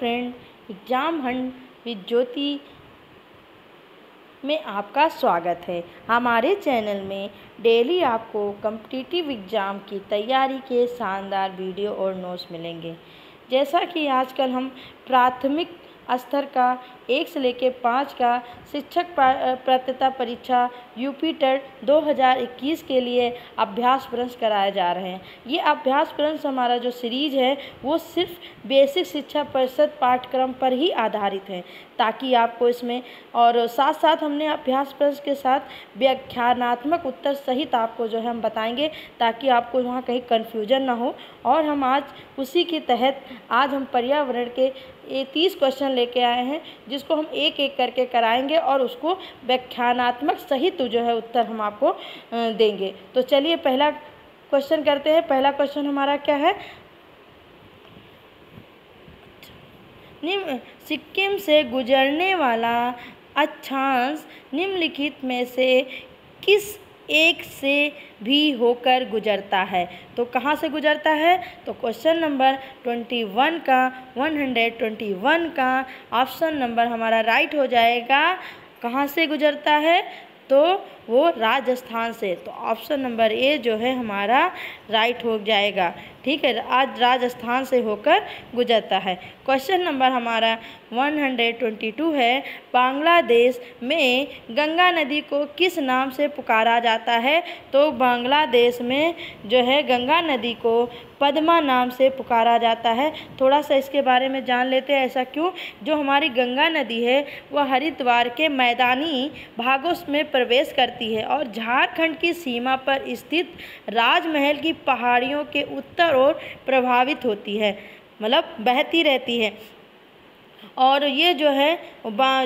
Friend, exam Hunt with ज्योति में आपका स्वागत है। हमारे चैनल में डेली आपको कॉम्पिटिटिव एग्ज़ाम की तैयारी के शानदार वीडियो और नोट्स मिलेंगे। जैसा कि आजकल हम प्राथमिक स्तर का 1 से लेकर 5 का शिक्षक पात्रता परीक्षा यूपी टेट 2021 के लिए अभ्यास प्रश्न कराए जा रहे हैं। ये अभ्यास प्रश्न हमारा जो सीरीज़ है वो सिर्फ बेसिक शिक्षा परिषद पाठ्यक्रम पर ही आधारित है, ताकि आपको इसमें और साथ साथ हमने अभ्यास प्रश्न के साथ व्याख्यानात्मक उत्तर सहित आपको जो है हम बताएंगे, ताकि आपको वहाँ कहीं कन्फ्यूजन ना हो। और हम आज उसी के तहत आज हम पर्यावरण के 30 क्वेश्चन लेके आए हैं, जिसको हम एक एक करके कराएंगे और उसको व्याख्यानात्मक सहित जो है उत्तर हम आपको देंगे। तो चलिए पहला क्वेश्चन करते हैं। पहला क्वेश्चन हमारा क्या है? सिक्किम से गुजरने वाला अक्षांश निम्नलिखित में से किस एक से भी होकर गुजरता है? तो कहाँ से गुजरता है? तो क्वेश्चन नंबर 21 का 121 का ऑप्शन नंबर हमारा राइट हो जाएगा। कहाँ से गुजरता है? तो वो राजस्थान से। तो ऑप्शन नंबर ए जो है हमारा राइट हो जाएगा। ठीक है, आज राजस्थान से होकर गुजरता है। क्वेश्चन नंबर हमारा 122 है, बांग्लादेश में गंगा नदी को किस नाम से पुकारा जाता है? तो बांग्लादेश में जो है गंगा नदी को पद्मा नाम से पुकारा जाता है। थोड़ा सा इसके बारे में जान लेते हैं। ऐसा क्यों? जो हमारी गंगा नदी है वह हरिद्वार के मैदानी भागों में प्रवेश करती है और झारखंड की सीमा पर स्थित राजमहल की पहाड़ियों के उत्तर ओर प्रभावित होती है, मतलब बहती रहती है। और ये जो है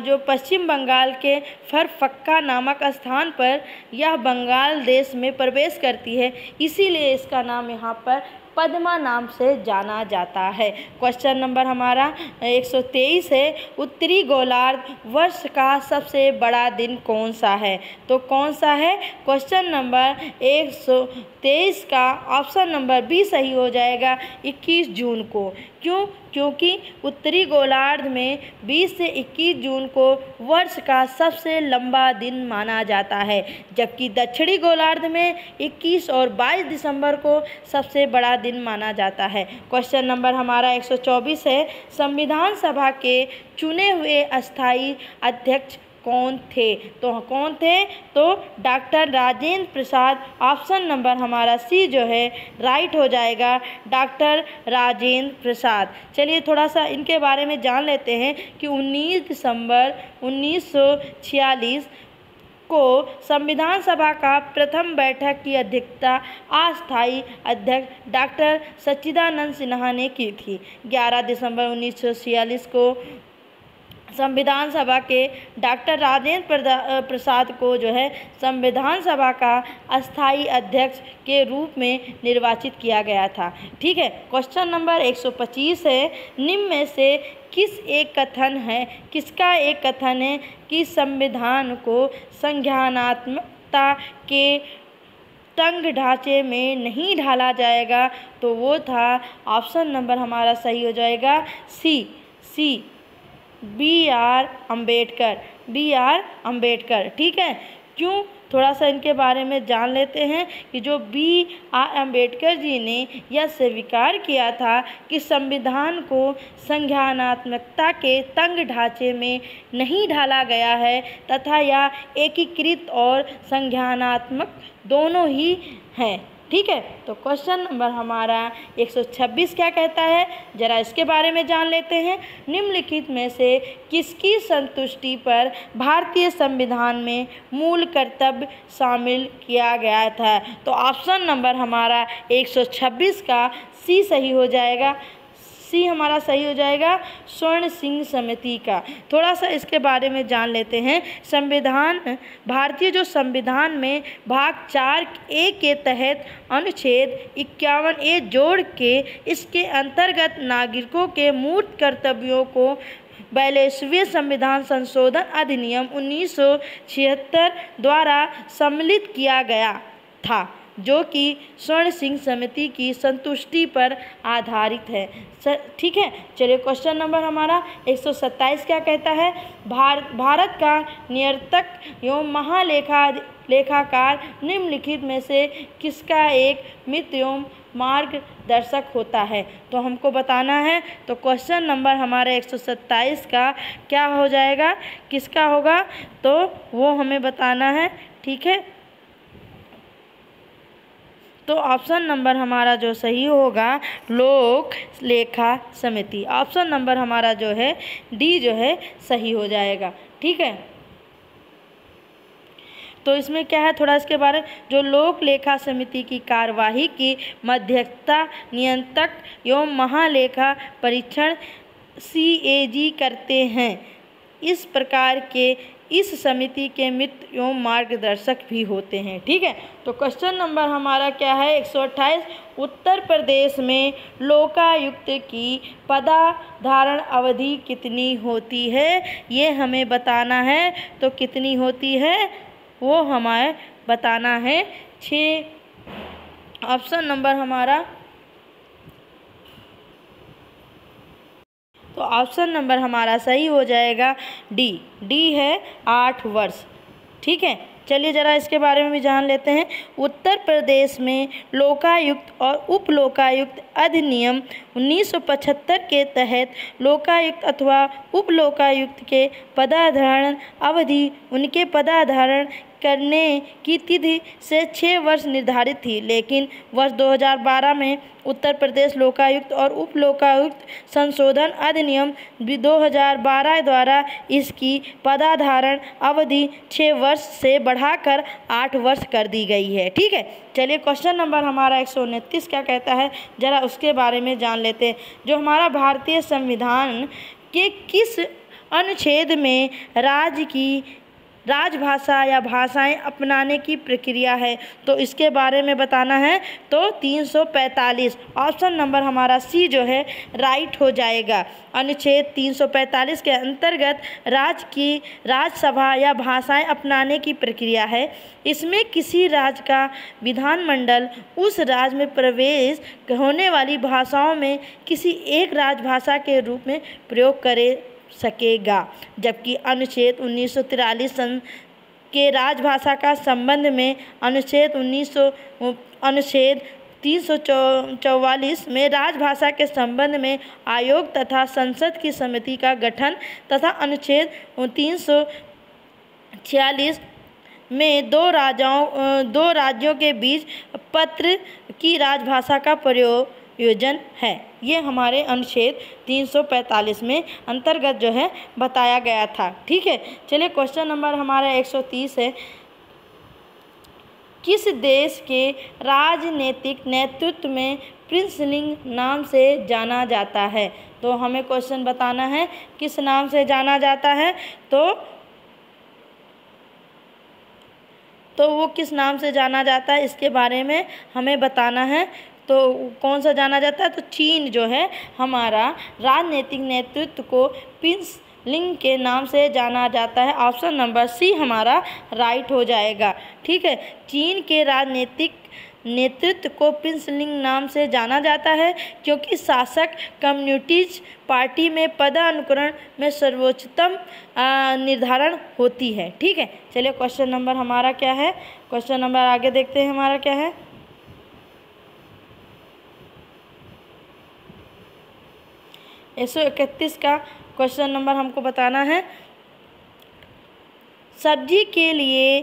जो पश्चिम बंगाल के फरफक्का नामक स्थान पर यह बंगाल देश में प्रवेश करती है, इसीलिए इसका नाम यहाँ पर पद्मा नाम से जाना जाता है। क्वेश्चन नंबर हमारा 123 है, उत्तरी गोलार्ध वर्ष का सबसे बड़ा दिन कौन सा है? तो कौन सा है? क्वेश्चन नंबर 123 का ऑप्शन नंबर बी सही हो जाएगा, 21 जून को। क्यों? क्योंकि उत्तरी गोलार्ध में 20 से 21 जून को वर्ष का सबसे लंबा दिन माना जाता है, जबकि दक्षिणी गोलार्ध में 21 और 22 दिसंबर को सबसे बड़ा दिन माना जाता है। क्वेश्चन नंबर हमारा 124 है, संविधान सभा के चुने हुए अस्थायी अध्यक्ष कौन थे? तो कौन थे? तो doctor Rajendra Prasad. Option number हमारा सी जो है राइट हो जाएगा, डॉक्टर राजेंद्र प्रसाद। चलिए थोड़ा सा इनके बारे में जान लेते हैं कि 19 दिसंबर 1946 को संविधान सभा का प्रथम बैठक की अध्यक्षता अस्थायी अध्यक्ष डॉक्टर सच्चिदानंद सिन्हा ने की थी। 11 दिसंबर 1946 को संविधान सभा के डॉक्टर राजेंद्र प्रसाद को जो है संविधान सभा का अस्थायी अध्यक्ष के रूप में निर्वाचित किया गया था। ठीक है, क्वेश्चन नंबर 125 है, निम्न में से किसका एक कथन है कि संविधान को संज्ञानात्मकता के तंग ढांचे में नहीं ढाला जाएगा? तो वो था ऑप्शन नंबर हमारा सही हो जाएगा सी बी आर अम्बेडकर। ठीक है, क्यों? थोड़ा सा इनके बारे में जान लेते हैं कि जो बी आर अम्बेडकर जी ने यह स्वीकार किया था कि संविधान को संज्ञानात्मकता के तंग ढांचे में नहीं ढाला गया है तथा यह एकीकृत और संज्ञानात्मक दोनों ही हैं। ठीक है, तो क्वेश्चन नंबर हमारा 126 क्या कहता है, जरा इसके बारे में जान लेते हैं। निम्नलिखित में से किसकी संतुष्टि पर भारतीय संविधान में मूल कर्तव्य शामिल किया गया था? तो ऑप्शन नंबर हमारा 126 का सी सही हो जाएगा। सी हमारा सही हो जाएगा, स्वर्ण सिंह समिति का। थोड़ा सा इसके बारे में जान लेते हैं। भारतीय जो संविधान में भाग 4A के तहत अनुच्छेद 51A जोड़ के इसके अंतर्गत नागरिकों के मूल कर्तव्यों को 42वें संविधान संशोधन अधिनियम 1976 द्वारा सम्मिलित किया गया था। जो कि स्वर्ण सिंह समिति की संतुष्टि पर आधारित है। ठीक है, चलिए क्वेश्चन नंबर हमारा 127 क्या कहता है? भारत का नियंत्रक एवं लेखाकार निम्नलिखित में से किसका एक मित्र एवं मार्गदर्शक होता है? तो हमको बताना है। तो क्वेश्चन नंबर हमारे 127 का क्या हो जाएगा, किसका होगा, तो वो हमें बताना है। ठीक है, तो ऑप्शन नंबर हमारा जो सही होगा लोक लेखा समिति। ऑप्शन नंबर हमारा जो है डी जो है सही हो जाएगा। ठीक है, तो इसमें क्या है थोड़ा इसके बारे में, जो लोक लेखा समिति की कार्यवाही की मध्यस्थता नियंत्रक एवं महालेखा परीक्षण CAG करते हैं। इस प्रकार के इस समिति के मित्र एवं मार्गदर्शक भी होते हैं। ठीक है, तो क्वेश्चन नंबर हमारा क्या है 128, उत्तर प्रदेश में लोकायुक्त की पदधारण अवधि कितनी होती है, ये हमें बताना है। तो कितनी होती है वो हमें बताना है 6। ऑप्शन नंबर हमारा, तो ऑप्शन नंबर हमारा सही हो जाएगा डी है 8 वर्ष। ठीक है, चलिए ज़रा इसके बारे में भी जान लेते हैं। उत्तर प्रदेश में लोकायुक्त और उप लोकायुक्त अधिनियम 1975 के तहत लोकायुक्त अथवा उप लोकायुक्त के पदाधारण अवधि उनके पदाधारण करने की तिथि से 6 वर्ष निर्धारित थी, लेकिन वर्ष 2012 में उत्तर प्रदेश लोकायुक्त और उप लोकायुक्त संशोधन अधिनियम 2012 द्वारा इसकी पदाधारण अवधि 6 वर्ष से बढ़ाकर 8 वर्ष कर दी गई है। ठीक है, चलिए क्वेश्चन नंबर हमारा 129 क्या कहता है, ज़रा उसके बारे में जान लेते हैं। जो हमारा भारतीय संविधान के किस अनुच्छेद में राज्य की राजभाषा या भाषाएं अपनाने की प्रक्रिया है, तो इसके बारे में बताना है। तो 345 ऑप्शन नंबर हमारा सी जो है राइट हो जाएगा। अनुच्छेद 345 के अंतर्गत राज्य की राज्यसभा या भाषाएं अपनाने की प्रक्रिया है। इसमें किसी राज्य का विधानमंडल उस राज्य में प्रवेश होने वाली भाषाओं में किसी एक राजभाषा के रूप में प्रयोग करे सकेगा, जबकि अनुच्छेद 1943 सन के राजभाषा का संबंध में अनुच्छेद 344 में राजभाषा के संबंध में आयोग तथा संसद की समिति का गठन तथा अनुच्छेद 346 में दो राज्यों के बीच पत्र की राजभाषा का प्रयोजन है। ये हमारे अनुच्छेद 345 में अंतर्गत जो है बताया गया था। ठीक है, चलिए क्वेश्चन नंबर हमारा 130 है। किस देश के राजनीतिक नेतृत्व में प्रिंसलिंग नाम से जाना जाता है? तो हमें क्वेश्चन बताना है किस नाम से जाना जाता है, तो वो किस नाम से जाना जाता है इसके बारे में हमें बताना है। तो कौन सा जाना जाता है, तो चीन जो है हमारा राजनीतिक नेतृत्व को प्रिंसलिंग के नाम से जाना जाता है। ऑप्शन नंबर सी हमारा राइट हो जाएगा। ठीक है, चीन के राजनीतिक नेतृत्व को प्रिंसलिंग नाम से जाना जाता है क्योंकि शासक कम्युनिस्ट पार्टी में पदानुक्रम में सर्वोच्चतम निर्धारण होती है। ठीक है, चलिए क्वेश्चन नंबर हमारा क्या है, क्वेश्चन नंबर आगे देखते हैं हमारा क्या है। 131 का क्वेश्चन नंबर हमको बताना है। सब्जी के लिए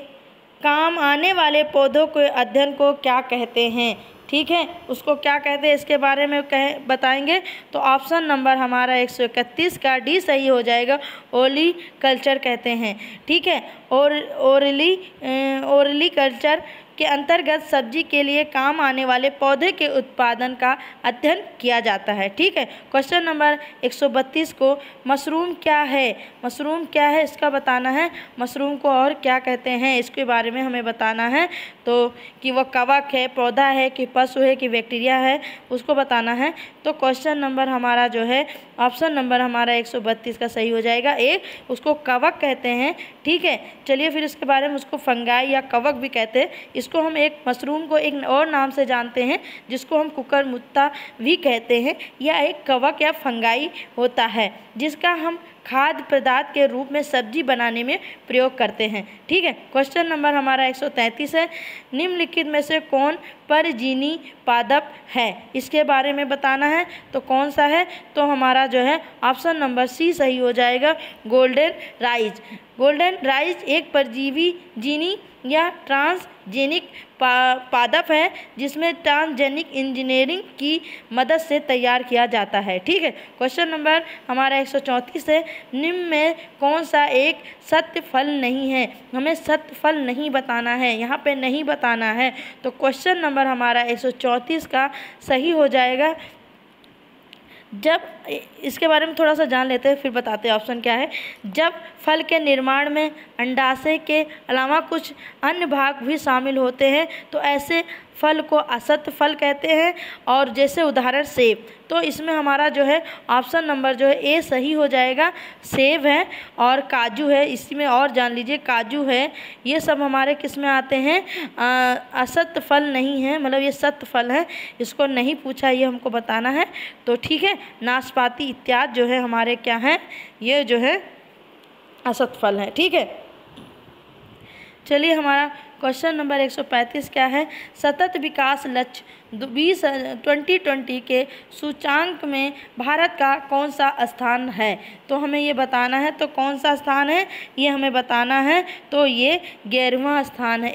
काम आने वाले पौधों के अध्ययन को क्या कहते हैं? ठीक है, उसको क्या कहते हैं इसके बारे में बताएंगे। तो ऑप्शन नंबर हमारा 131 का डी सही हो जाएगा, ओली कल्चर कहते हैं। ठीक है, और ओरली कल्चर के अंतर्गत सब्जी के लिए काम आने वाले पौधे के उत्पादन का अध्ययन किया जाता है। ठीक है, क्वेश्चन नंबर 132 को मशरूम क्या है, मशरूम क्या है इसका बताना है। मशरूम को और क्या कहते हैं इसके बारे में हमें बताना है। तो कि वह कवक है, पौधा है, कि पशु है, कि बैक्टीरिया है, उसको बताना है। तो क्वेश्चन नंबर हमारा जो है ऑप्शन नंबर हमारा 132 का सही हो जाएगा ए, उसको कवक कहते हैं। ठीक है, चलिए फिर इसके बारे में उसको फंगाई या कवक भी कहते हैं, इसको हम एक मशरूम को एक और नाम से जानते हैं जिसको हम कुकुरमुत्ता भी कहते हैं। यह एक कवक या फंगाई होता है जिसका हम खाद्य पदार्थ के रूप में सब्जी बनाने में प्रयोग करते हैं। ठीक है, क्वेश्चन नंबर हमारा 133 है, निम्नलिखित में से कौन परजीवी पादप है, इसके बारे में बताना है। तो कौन सा है, तो हमारा जो है ऑप्शन नंबर सी सही हो जाएगा, गोल्डन राइज। गोल्डन राइज एक परजीवी जीनी या ट्रांसजेनिक पादप है जिसमें ट्रांसजेनिक इंजीनियरिंग की मदद से तैयार किया जाता है। ठीक है, क्वेश्चन नंबर हमारा 134 है, निम्न में कौन सा एक सत्य फल नहीं है। हमें सत्य फल नहीं बताना है, यहाँ पे नहीं बताना है। तो क्वेश्चन नंबर हमारा 134 का सही हो जाएगा। जब इसके बारे में थोड़ा सा जान लेते हैं फिर बताते हैं ऑप्शन क्या है। जब फल के निर्माण में अंडाशय के अलावा कुछ अन्य भाग भी शामिल होते हैं तो ऐसे फल को असत्य फल कहते हैं। और जैसे उदाहरण सेब, तो इसमें हमारा जो है ऑप्शन नंबर जो है ए सही हो जाएगा, सेब है और काजू है। इसमें और जान लीजिए काजू है, ये सब हमारे किस में आते हैं, असत्य फल नहीं है, मतलब ये सत्य फल है। इसको नहीं पूछा, ये हमको बताना है। तो ठीक है, नाशपाती इत्यादि जो है हमारे क्या हैं, ये जो है असत्य फल है। ठीक है, चलिए हमारा क्वेश्चन नंबर 135 क्या है, सतत विकास लक्ष्य 2020 के सूचांक में भारत का कौन सा स्थान है। तो हमें ये बताना है, तो कौन सा स्थान है ये हमें बताना है। तो ये 11वां स्थान है,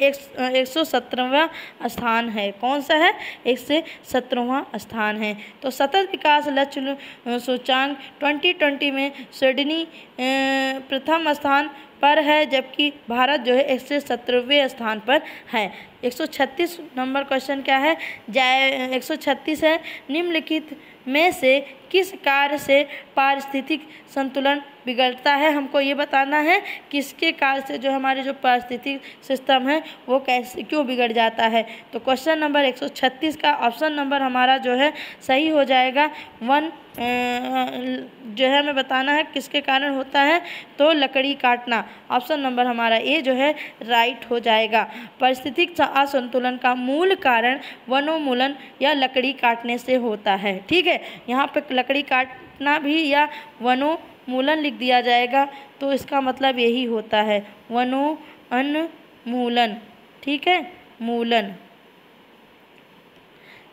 117वां स्थान है। कौन सा है, 117वां स्थान है। तो सतत विकास लक्ष्य सूचांक 2020 में स्वीडनी प्रथम स्थान पर है, जबकि भारत जो है 117वें स्थान पर है। 136 नंबर क्वेश्चन क्या है, 136 है, निम्नलिखित में से किस कार्य से पारिस्थितिक संतुलन बिगड़ता है। हमको ये बताना है किसके कार्य से जो हमारे जो पारिस्थितिक सिस्टम है वो कैसे क्यों बिगड़ जाता है। तो क्वेश्चन नंबर 136 का ऑप्शन नंबर हमारा जो है सही हो जाएगा, 1 जो है हमें बताना है किसके कारण होता है। तो लकड़ी काटना, ऑप्शन नंबर हमारा ए जो है राइट हो जाएगा। पारिस्थितिक असंतुलन का मूल कारण वनोन्मूलन या लकड़ी काटने से होता है। ठीक है, यहाँ पे लकड़ी काटना भी या वनोन्मूलन लिख दिया जाएगा, तो इसका मतलब यही होता है, वनोन्मूलन। ठीक है, मूलन।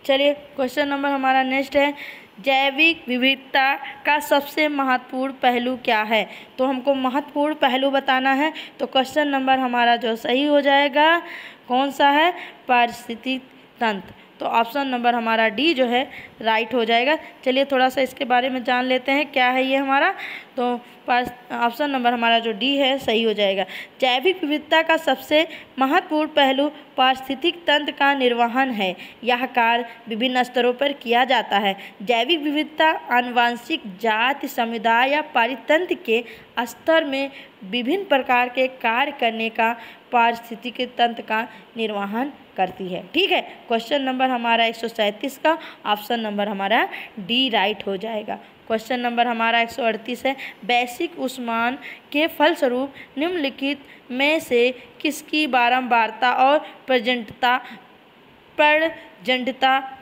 चलिए क्वेश्चन नंबर हमारा नेक्स्ट है, जैविक विविधता का सबसे महत्वपूर्ण पहलू क्या है। तो हमको महत्वपूर्ण पहलू बताना है। तो क्वेश्चन नंबर हमारा जो सही हो जाएगा कौन सा है, पारिस्थितिक तंत्र। तो ऑप्शन नंबर हमारा डी जो है राइट हो जाएगा। चलिए थोड़ा सा इसके बारे में जान लेते हैं क्या है ये हमारा। तो ऑप्शन नंबर हमारा जो डी है सही हो जाएगा। जैविक विविधता का सबसे महत्वपूर्ण पहलू पारिस्थितिक तंत्र का निर्वहन है। यह कार्य विभिन्न स्तरों पर किया जाता है। जैविक विविधता आनुवंशिक जाति समुदाय या पारितंत्र के स्तर में विभिन्न प्रकार के कार्य करने का पारिस्थितिक तंत्र का निर्वहन करती है। ठीक है, क्वेश्चन नंबर हमारा 137 का ऑप्शन नंबर हमारा डी राइट हो जाएगा। क्वेश्चन नंबर हमारा 138 है, वैश्विक उष्मायन के फलस्वरूप निम्नलिखित में से किसकी बारंबारता और प्रजनटता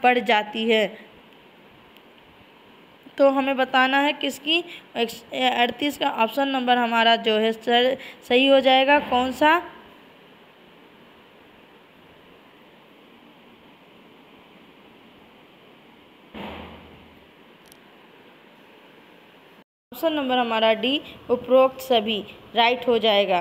बढ़ जाती है। तो हमें बताना है किसकी, 138 का ऑप्शन नंबर हमारा जो है सही हो जाएगा। कौन सा, ऑप्शन नंबर हमारा डी उपरोक्त सभी राइट हो जाएगा।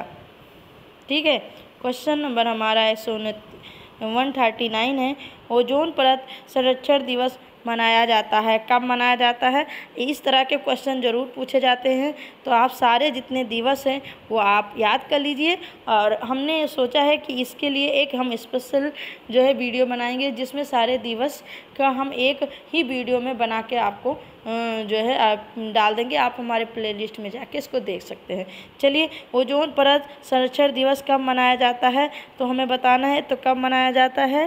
ठीक है, क्वेश्चन नंबर हमारा 139 है, ओजोन परत संरक्षण दिवस मनाया जाता है, कब मनाया जाता है। इस तरह के क्वेश्चन ज़रूर पूछे जाते हैं, तो आप सारे जितने दिवस हैं वो आप याद कर लीजिए। और हमने सोचा है कि इसके लिए एक हम स्पेशल जो है वीडियो बनाएंगे जिसमें सारे दिवस का हम एक ही वीडियो में बना के आपको जो है आप डाल देंगे। आप हमारे प्लेलिस्ट में जाके इसको देख सकते हैं। चलिए, ओजोन परत संरक्षण दिवस कब मनाया जाता है, तो हमें बताना है। तो कब मनाया जाता है,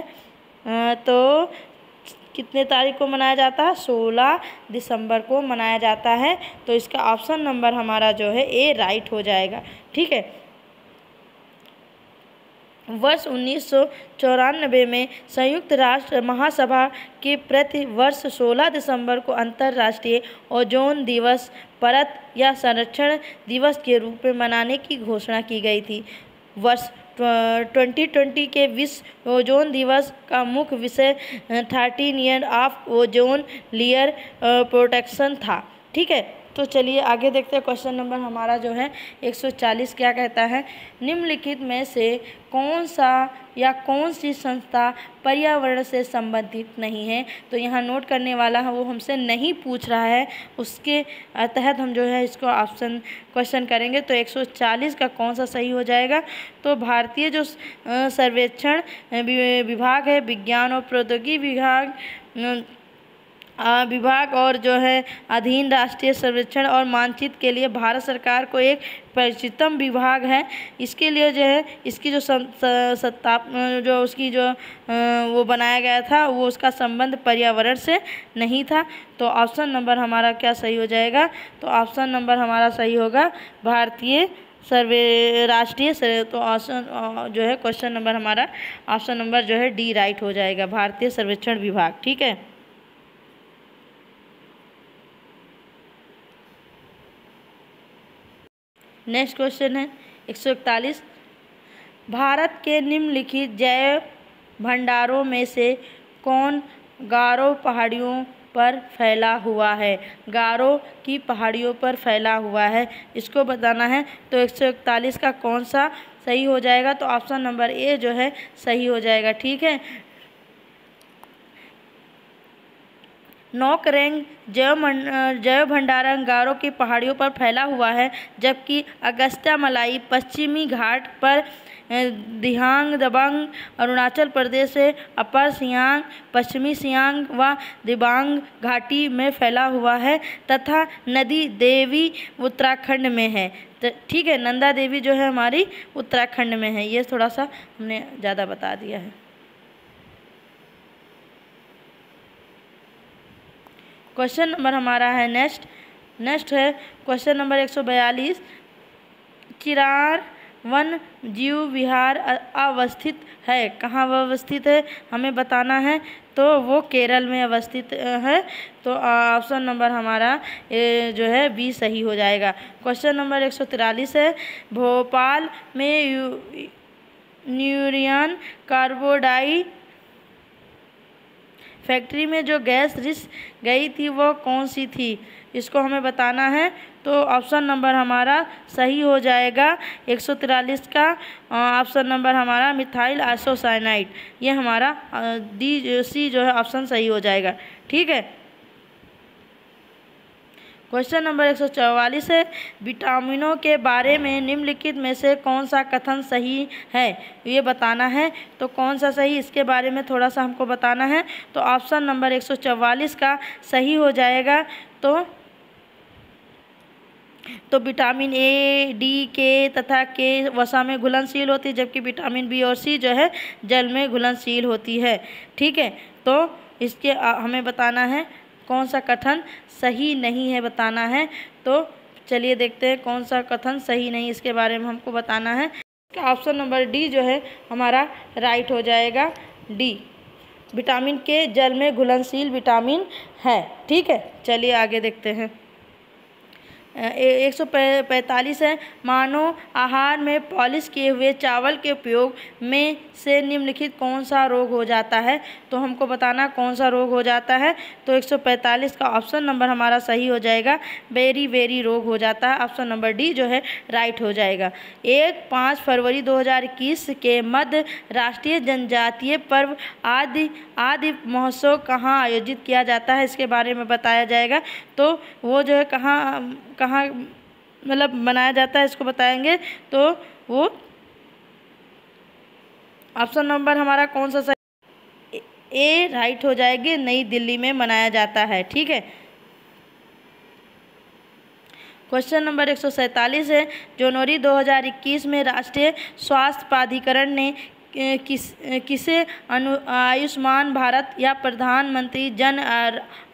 तो कितने तारीख को मनाया जाता है, 16 दिसंबर को मनाया जाता है। तो इसका ऑप्शन नंबर हमारा जो है ए राइट हो जाएगा। ठीक है, वर्ष 1994 में संयुक्त राष्ट्र महासभा के प्रति वर्ष 16 दिसंबर को अंतर्राष्ट्रीय ओजोन दिवस परत या संरक्षण दिवस के रूप में मनाने की घोषणा की गई थी। वर्ष 2020 के विश्व ओजोन दिवस का मुख्य विषय 13 year of ozone layer protection था। ठीक है, तो चलिए आगे देखते हैं। क्वेश्चन नंबर हमारा जो है 140 क्या कहता है, निम्नलिखित में से कौन सा या कौन सी संस्था पर्यावरण से संबंधित नहीं है। तो यहाँ नोट करने वाला है वो हमसे नहीं पूछ रहा है, उसके तहत हम जो है इसको ऑप्शन क्वेश्चन करेंगे। तो 140 का कौन सा सही हो जाएगा। तो भारतीय जो सर्वेक्षण विभाग है, विज्ञान और प्रौद्योगिकी विभाग और जो है अधीन राष्ट्रीय सर्वेक्षण और मानचित्र के लिए भारत सरकार को एक प्रचितम विभाग है। इसके लिए जो है इसकी जो वो बनाया गया था वो उसका संबंध पर्यावरण से नहीं था। तो ऑप्शन नंबर हमारा क्या सही हो जाएगा। तो ऑप्शन नंबर हमारा सही होगा भारतीय राष्ट्रीय तो ऑप्शन जो है क्वेश्चन नंबर हमारा ऑप्शन नंबर जो है डी राइट हो जाएगा, भारतीय सर्वेक्षण विभाग। ठीक है, नेक्स्ट क्वेश्चन है 141। भारत के निम्नलिखित जैव भंडारों में से कौन गारो पहाड़ियों पर फैला हुआ है। गारो की पहाड़ियों पर फैला हुआ है, इसको बताना है। तो 141 का कौन सा सही हो जाएगा। तो ऑप्शन नंबर ए जो है सही हो जाएगा। ठीक है, नौकरेंग जैव भंडारण गारो की पहाड़ियों पर फैला हुआ है, जबकि अगस्त्यामलाई पश्चिमी घाट पर दिहांग दबंग अरुणाचल प्रदेश से अपर सियांग, पश्चिमी सियांग व दिबांग घाटी में फैला हुआ है तथा नदी देवी उत्तराखंड में है। तो ठीक है, नंदा देवी जो है हमारी उत्तराखंड में है। ये थोड़ा सा हमने ज़्यादा बता दिया है। क्वेश्चन नंबर हमारा है नेक्स्ट है क्वेश्चन नंबर 142। चिरार वन जीव विहार अवस्थित है, कहाँ वह अवस्थित है हमें बताना है। तो वो केरल में अवस्थित है। तो ऑप्शन नंबर हमारा जो है बी सही हो जाएगा। क्वेश्चन नंबर 143 है। भोपाल में न्यूरियन कार्बोडाई फैक्ट्री में जो गैस रिस गई थी वो कौन सी थी, इसको हमें बताना है। तो ऑप्शन नंबर हमारा सही हो जाएगा 143 का ऑप्शन नंबर हमारा मिथाइल आइसोसाइनाइड। ये हमारा डी सी जो है ऑप्शन सही हो जाएगा। ठीक है, क्वेश्चन नंबर 144 है। विटामिनों के बारे में निम्नलिखित में से कौन सा कथन सही है, ये बताना है। तो कौन सा सही, इसके बारे में थोड़ा सा हमको बताना है। तो ऑप्शन नंबर 144 का सही हो जाएगा। तो विटामिन ए, डी, के तथा के वसा में घुलनशील होती है, जबकि विटामिन बी और सी जो है जल में घुलनशील होती है। ठीक है, तो इसके हमें बताना है कौन सा कथन सही नहीं है, बताना है। तो चलिए देखते हैं कौन सा कथन सही नहीं, इसके बारे में हमको बताना है। ऑप्शन नंबर डी जो है हमारा राइट हो जाएगा, डी विटामिन के जल में घुलनशील विटामिन है। ठीक है, चलिए आगे देखते हैं। 145 है। मानव आहार में पॉलिश किए हुए चावल के उपयोग में से निम्नलिखित कौन सा रोग हो जाता है। तो हमको बताना कौन सा रोग हो जाता है। तो 145 का ऑप्शन नंबर हमारा सही हो जाएगा, बेरी रोग हो जाता है। ऑप्शन नंबर डी जो है राइट हो जाएगा। 5 फरवरी 2021 के मध्य राष्ट्रीय जनजातीय पर्व आदि महोत्सव कहाँ आयोजित किया जाता है, इसके बारे में बताया जाएगा। तो वो जो है कहाँ मतलब मनाया जाता है, इसको बताएंगे। तो वो ऑप्शन नंबर हमारा कौन सा सही, ए राइट हो जाएगी, नई दिल्ली में मनाया जाता है। ठीक है, क्वेश्चन नंबर 147 है। जनवरी 2021 में राष्ट्रीय स्वास्थ्य प्राधिकरण ने किसे आयुष्मान भारत या प्रधानमंत्री जन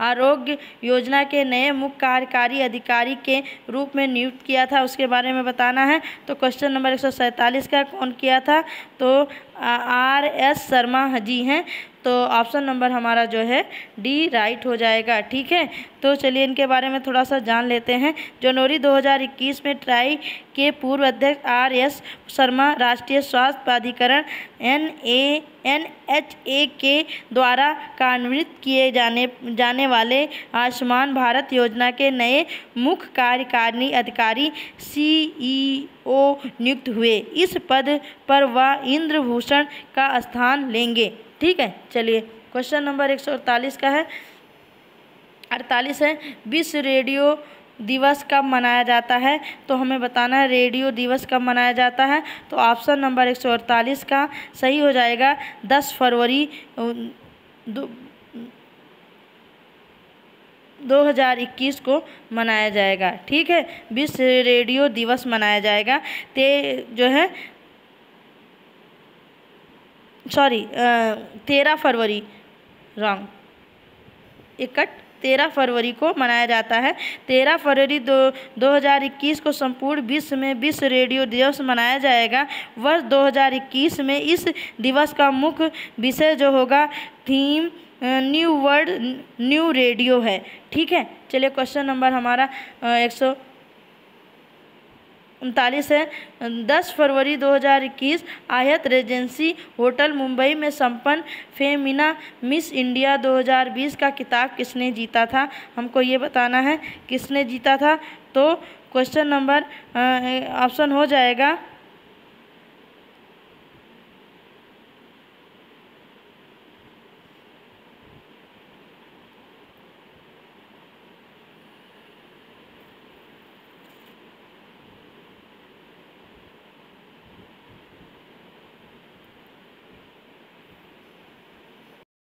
आरोग्य योजना के नए मुख्य कार्यकारी अधिकारी के रूप में नियुक्त किया था, उसके बारे में बताना है। तो क्वेश्चन नंबर 147 का कौन किया था? तो RS शर्मा जी हैं। तो ऑप्शन नंबर हमारा जो है डी राइट हो जाएगा। ठीक है, तो चलिए इनके बारे में थोड़ा सा जान लेते हैं। जनवरी 2021 में ट्राई के पूर्व अध्यक्ष RS शर्मा राष्ट्रीय स्वास्थ्य प्राधिकरण NHA के द्वारा कार्यान्वित किए जाने वाले आयुष्मान भारत योजना के नए मुख्य कार्यकारी अधिकारी CEO नियुक्त हुए। इस पद पर वह इंद्र भूषण का स्थान लेंगे। ठीक है, चलिए क्वेश्चन नंबर 148 का है 48 है, विश्व रेडियो दिवस कब मनाया जाता है? तो हमें बताना है रेडियो दिवस कब मनाया जाता है। तो ऑप्शन नंबर 148 का सही हो जाएगा 10 फरवरी 2021 को मनाया जाएगा। ठीक है, विश्व रेडियो दिवस मनाया जाएगा। जो है 13 फरवरी 13 फरवरी को मनाया जाता है। 13 फरवरी 2021 को संपूर्ण विश्व में विश्व रेडियो दिवस मनाया जाएगा। वर्ष 2021 में इस दिवस का मुख्य विषय जो होगा theme new world new radio है। ठीक है, चलिए क्वेश्चन नंबर हमारा 139 है। 10 फरवरी 2021 आयत रेजेंसी होटल मुंबई में संपन्न फेमिना मिस इंडिया 2020 का खिताब किसने जीता था? हमको ये बताना है किसने जीता था। तो क्वेश्चन नंबर ऑप्शन हो जाएगा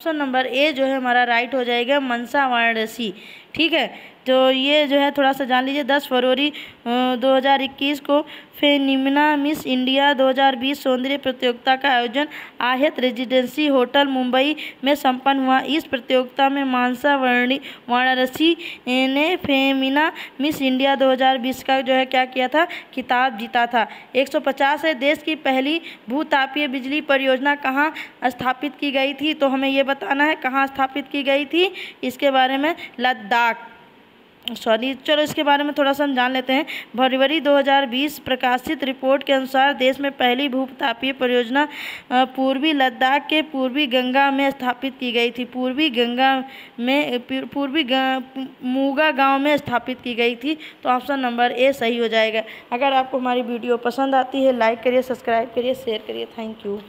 ऑप्शन नंबर ए जो है हमारा राइट हो जाएगा मनसा वाराणसी। ठीक है, तो ये जो है थोड़ा सा जान लीजिए। 10 फरवरी 2021 को फेमिना मिस इंडिया 2020 सौंदर्य प्रतियोगिता का आयोजन आयत रेजिडेंसी होटल मुंबई में संपन्न हुआ। इस प्रतियोगिता में मनसा वाराणसी ने फेमिना मिस इंडिया 2020 का जो है क्या किया था, खिताब जीता था। 150 है, देश की पहली भूतापीय बिजली परियोजना कहाँ स्थापित की गई थी? तो हमें ये बताना है कहाँ स्थापित की गई थी। इसके बारे में चलो इसके बारे में थोड़ा सा हम जान लेते हैं। फरवरी 2020 प्रकाशित रिपोर्ट के अनुसार देश में पहली भूतापीय परियोजना पूर्वी लद्दाख के पूर्वी गंगा में स्थापित की गई थी। मूगा गांव में स्थापित की गई थी। तो ऑप्शन नंबर ए सही हो जाएगा। अगर आपको हमारी वीडियो पसंद आती है लाइक करिए, सब्सक्राइब करिए, शेयर करिए। Thank you.